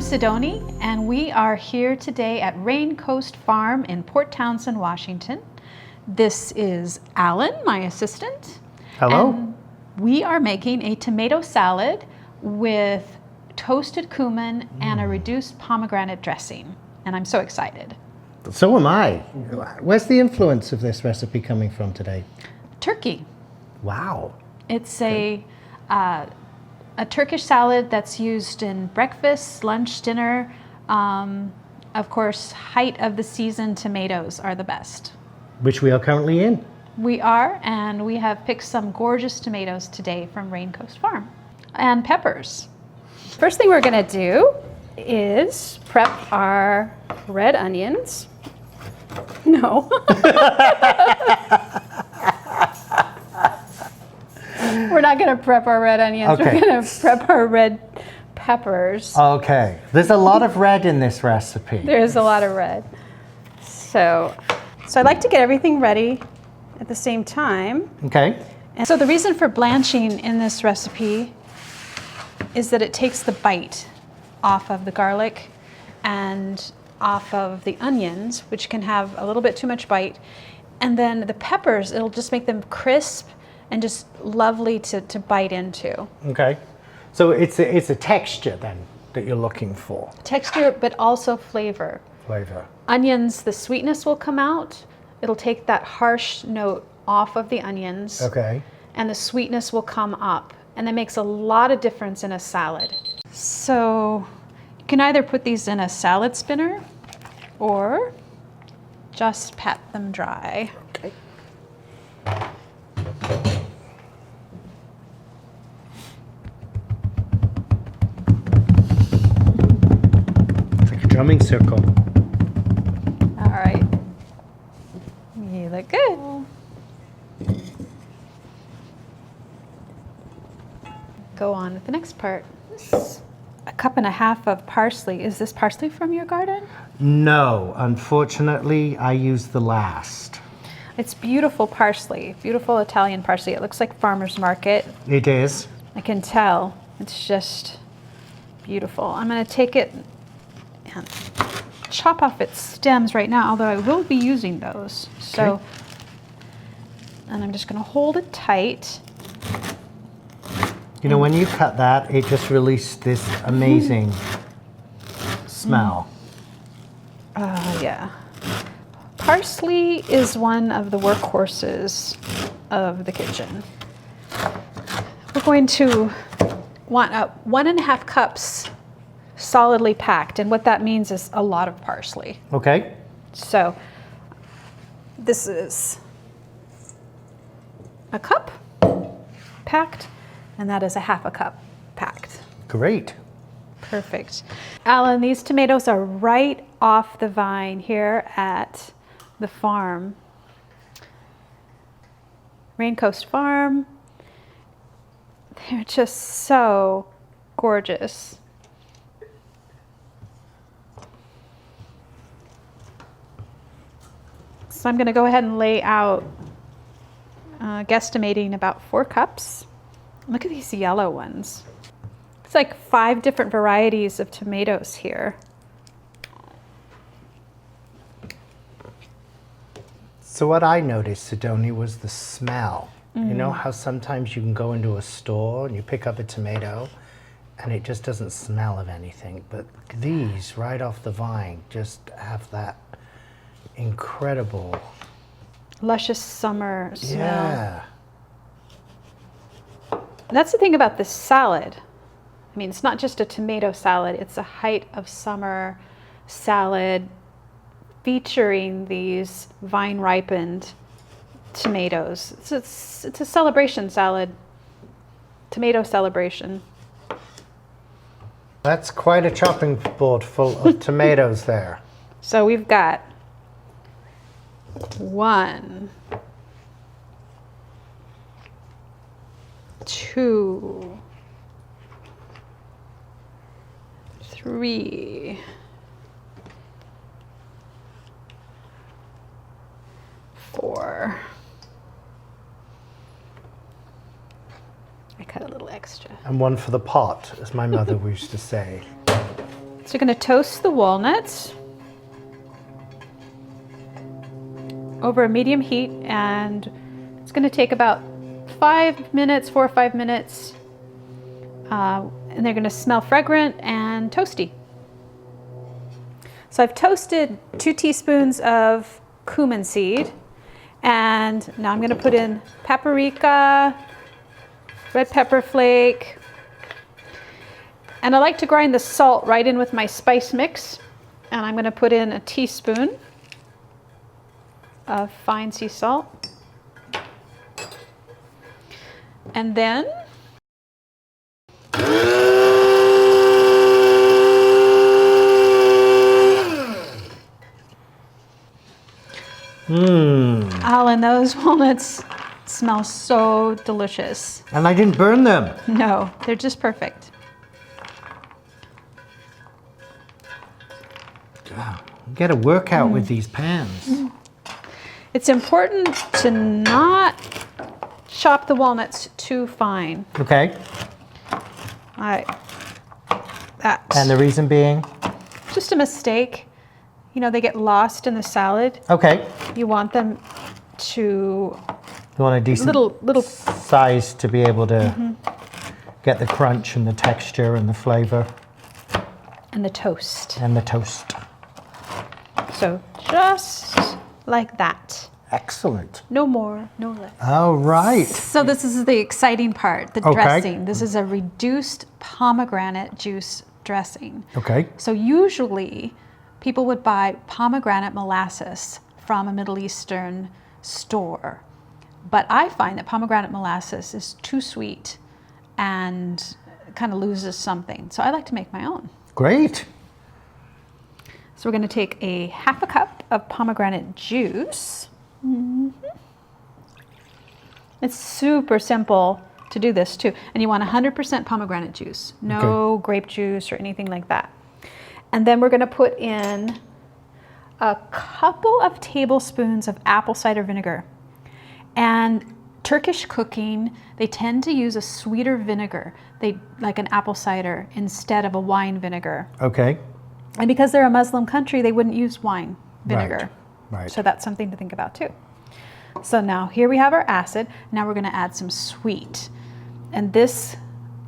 Sidonie, and we are here today at Raincoast Farm in Port Townsend, Washington. This is Alan, my assistant. Hello. And we are making a tomato salad with toasted cumin and a reduced pomegranate dressing, and I'm so excited. So am I. Where's the influence of this recipe coming from today? Turkey. Wow. It's a Turkish salad that's used in breakfast, lunch, dinner. Of course, height of the season, tomatoes are the best. Which we are currently in. We are, and we have picked some gorgeous tomatoes today from Raincoast Farm. And peppers. First thing we're gonna do is prep our red onions. No. We're not gonna prep our red onions. Okay. We're gonna prep our red peppers. Okay. There's a lot of red in this recipe. There is a lot of red. So I like to get everything ready at the same time. Okay. And so the reason for blanching in this recipe is that it takes the bite off of the garlic and off of the onions, which can have a little bit too much bite. And then the peppers, it'll just make them crisp and just lovely to bite into. Okay. So it's a texture then that you're looking for. Texture, but also flavor. Flavor. Onions, the sweetness will come out. It'll take that harsh note off of the onions. Okay. And the sweetness will come up. And that makes a lot of difference in a salad. So you can either put these in a salad spinner or just pat them dry. Okay. It's like a drumming circle. All right. You look good. Go on with the next part. A cup and a half of parsley. Is this parsley from your garden? No, unfortunately, I used the last. It's beautiful parsley, beautiful Italian parsley. It looks like farmer's market. It is. I can tell. It's just beautiful. I'm going to take it and chop off its stems right now, although I will be using those. So, Okay. and I'm just going to hold it tight. You know, when you cut that, it just released this amazing smell. Yeah. Parsley is one of the workhorses of the kitchen. We're going to want 1.5 cups solidly packed, and what that means is a lot of parsley. Okay. So this is a cup packed, and that is a 1/2 cup packed. Great. Perfect. Alan, these tomatoes are right off the vine here at the farm. Raincoast Farm. They're just so gorgeous. So I'm going to go ahead and lay out, guesstimating about 4 cups. Look at these yellow ones. It's like 5 different varieties of tomatoes here. So what I noticed, Sidonie, was the smell. You know how sometimes you can go into a store and you pick up a tomato and it just doesn't smell of anything. But these, right off the vine, just have that incredible... Luscious summer smell. Yeah. That's the thing about this salad. I mean, it's not just a tomato salad, it's a height of summer salad featuring these vine-ripened tomatoes. It's a celebration salad, tomato celebration. That's quite a chopping board full of tomatoes there. So we've got 1, 2, 3, 4. I cut a little extra. And one for the pot, as my mother used to say. So we're going to toast the walnuts over a medium heat, and it's going to take about 5 minutes, 4 or 5 minutes, and they're going to smell fragrant and toasty. So I've toasted 2 teaspoons of cumin seed, and now I'm going to put in paprika, red pepper flake, and I like to grind the salt right in with my spice mix, and I'm going to put in a teaspoon of fine sea salt. And then oh, and those walnuts smell so delicious. And I didn't burn them. No, they're just perfect. Get a workout with these pans. It's important to not chop the walnuts too fine. Okay. That's And the reason being? just a mistake. You know, they get lost in the salad. Okay. You want them to You want a decent little size to be able to get the crunch and the texture and the flavor and the toast. and the toast. So just like that. Excellent. No more, no less. All right. So this is the exciting part, the Okay. dressing. This is a reduced pomegranate juice dressing. Okay. So usually people would buy pomegranate molasses from a Middle Eastern store. But I find that pomegranate molasses is too sweet and kind of loses something. So I like to make my own. Great. So we're going to take a half a cup of pomegranate juice. It's super simple to do this too. And you want 100% pomegranate juice, no grape juice or anything like that. And then we're going to put in a couple of tablespoons of apple cider vinegar. And Turkish cooking, they tend to use a sweeter vinegar, like an apple cider, instead of a wine vinegar. Okay. And because they're a Muslim country, they wouldn't use wine vinegar. Right. So that's something to think about too. So now here we have our acid. Now we're going to add some sweet. And this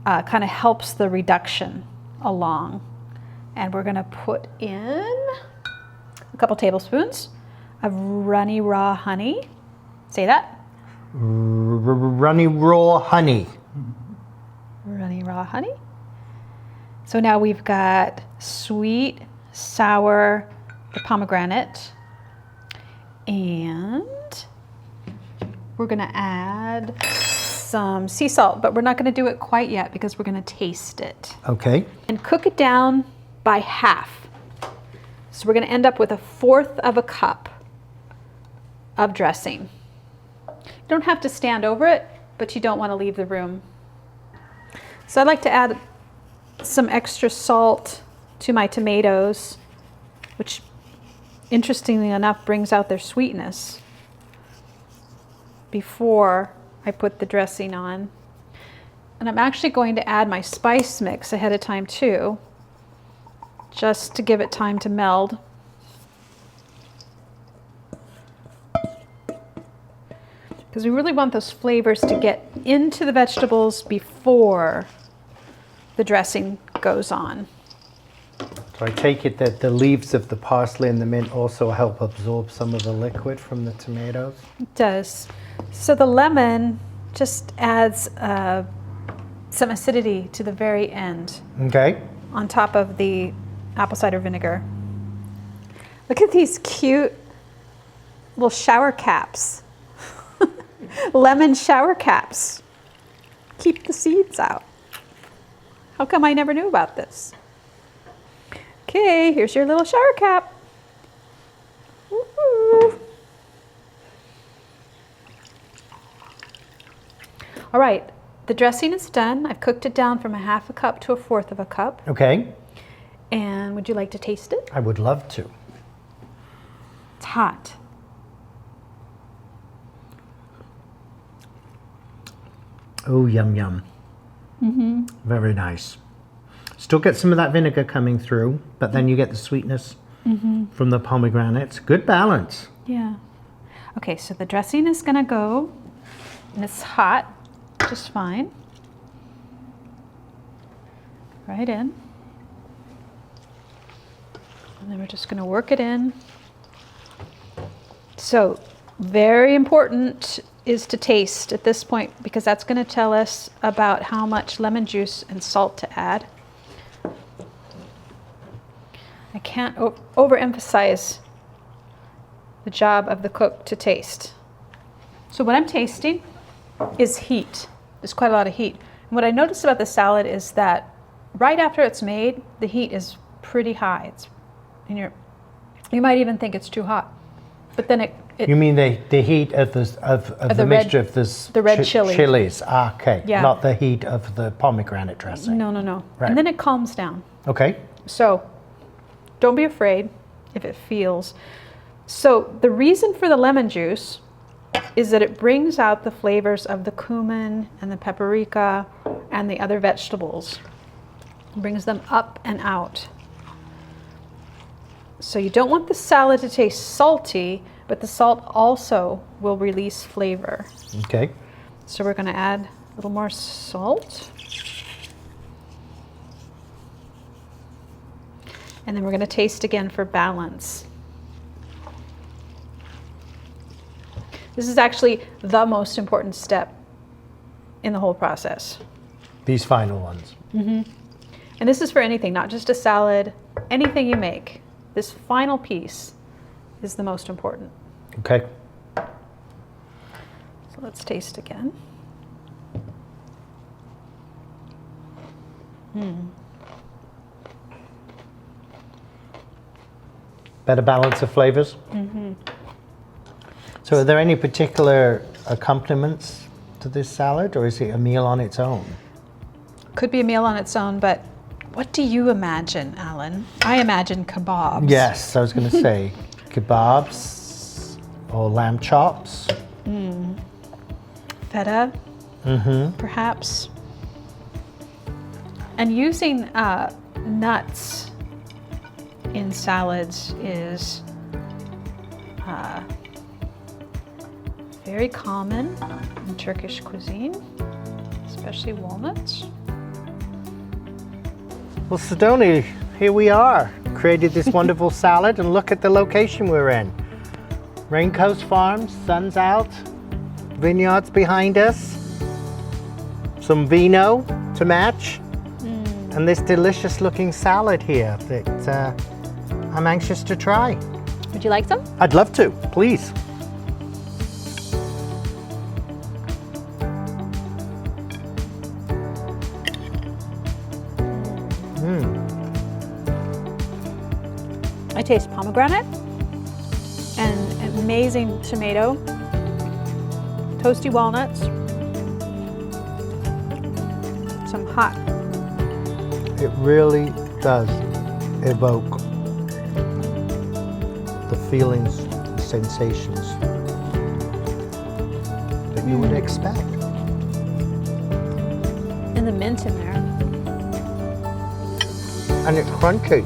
kind of helps the reduction along. And we're going to put in a couple tablespoons of runny raw honey. Say that. Runny raw honey. Runny raw honey. So now we've got sweet, sour, the pomegranate, and we're going to add some sea salt, but we're not going to do it quite yet because we're going to taste it. Okay. And cook it down by half. So we're going to end up with 1/4 of a cup of dressing. You don't have to stand over it, but you don't want to leave the room. So I'd like to add some extra salt to my tomatoes, which interestingly enough brings out their sweetness before I put the dressing on. And I'm actually going to add my spice mix ahead of time too, just to give it time to meld. Because we really want those flavors to get into the vegetables before the dressing goes on. So I take it that the leaves of the parsley and the mint also help absorb some of the liquid from the tomatoes? It does. So the lemon just adds some acidity to the very end Okay. on top of the apple cider vinegar. Look at these cute little shower caps. Lemon shower caps. Keep the seeds out. How come I never knew about this? Okay, here's your little shower cap. Woo-hoo. All right, the dressing is done. I've cooked it down from 1/2 cup to 1/4 of a cup. Okay. And would you like to taste it? I would love to. It's hot. Oh, yum, yum. Very nice. Still get some of that vinegar coming through, but then you get the sweetness from the pomegranates. Good balance. Yeah. Okay, so the dressing is going to go, and it's hot, just fine. Right in. And then we're just going to work it in. So, very important is to taste at this point, because that's going to tell us about how much lemon juice and salt to add. I can't overemphasize the job of the cook to taste. So what I'm tasting is heat. There's quite a lot of heat. And what I noticed about the salad is that right after it's made, the heat is pretty high. You might even think it's too hot, but then it You mean the heat of the mixture of the red chilies? Ah, okay. Yeah. Not the heat of the pomegranate dressing. No. Right. And then it calms down. Okay. So don't be afraid if it feels. So the reason for the lemon juice is that it brings out the flavors of the cumin and the paprika and the other vegetables. It brings them up and out. So you don't want the salad to taste salty, but the salt also will release flavor. Okay. So we're going to add a little more salt. And then we're going to taste again for balance. This is actually the most important step in the whole process. These final ones. And this is for anything, not just a salad, anything you make. This final piece is the most important. Okay. So let's taste again. Better balance of flavors. So are there any particular accompaniments to this salad, or is it a meal on its own? Could be a meal on its own, but what do you imagine, Alan? I imagine kebabs. Yes, I was going to say kebabs or lamb chops. Feta, perhaps. And using nuts in salads is very common in Turkish cuisine, especially walnuts. Well, Sidonie, here we are. Created this wonderful salad, and look at the location we're in. Raincoast Farms, sun's out, vineyards behind us, some vino to match, and this delicious looking salad here that I'm anxious to try. Would you like some? I'd love to, please. I taste pomegranate and an amazing tomato, toasty walnuts, some hot. It really does evoke the feelings, sensations that you would expect. And the mint in there. And it's crunchy.